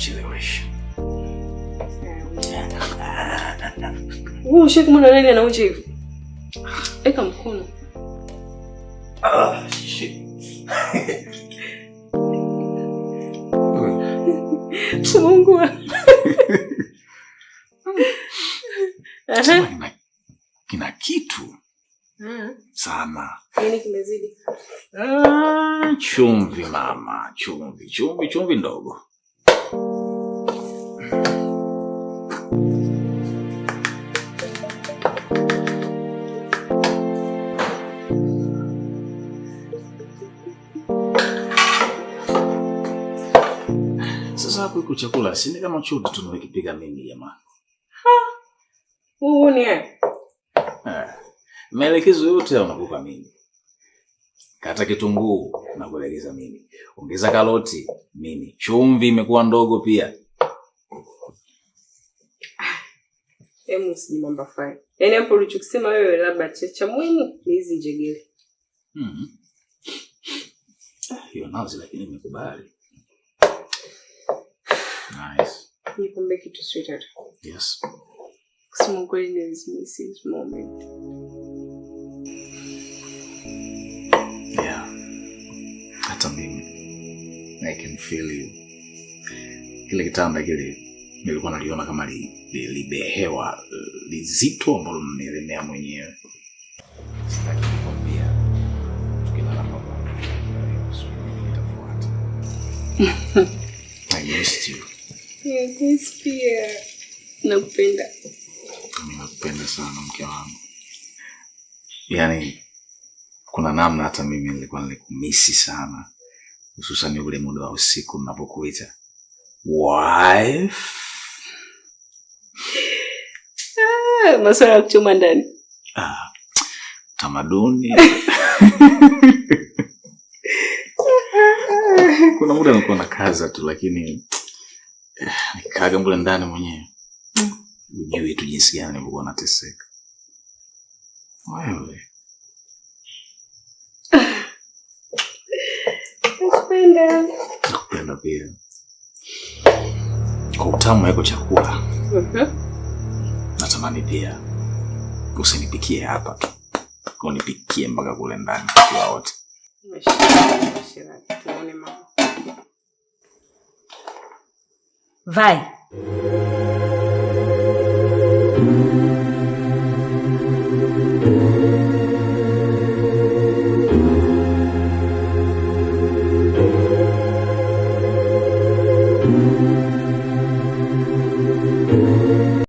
kuchelewesha. Ushakumwona nani anaonja hivi? Eka mkono. Shit. Mungu. Kina kitu. Sana. Nini kimezidi? Chumvi mama, chumvi ndogo. Sasa hapo iko chakula, si kama chote tunakipiga mimi jamani. Ni maelekezo yote unakupa mimi. Kata kitunguu na kuelekeza mimi. Ongeza karoti mimi. Chumvi imekuwa ndogo pia. Usiji mambo fai. Yaani hapo ulichokisema wewe labda cha muhimu ni hizi njegele. Hiyo nazi lakini nimekubali. Nice. Nikombe kitu sweetheart. Yes. Kusema kweli nimemiss this moment. Yeah. Hata mimi. I can feel you. Kile kitanda kile nilikuwa naliona kama libehewa lizito ambalo nimelemea mwenyewe. Sitaki kukwambia. Tukilala pamoja. Nitafuata. I missed you. Yes, pia. Nakupenda. Nakupenda sana mke wangu. Yaani kuna namna hata mimi nilikuwa nilikumisi sana. Hususan ule muda wa usiku ninapokuita wife. Maswala ya kuchoma ndani. Tamaduni. Kuna muda nilikuwa na kaza tu lakini nikaaga mbele ndani mwenyewe. Ujue tu jinsi gani nilikuwa nateseka. Wewe. Nakupenda pia. Kwa utamu wako chakula. Natamani pia usinipikie hapa tu. Unipikie mpaka kule ndani kwa wote. Mashira. Tuone mama. Vai.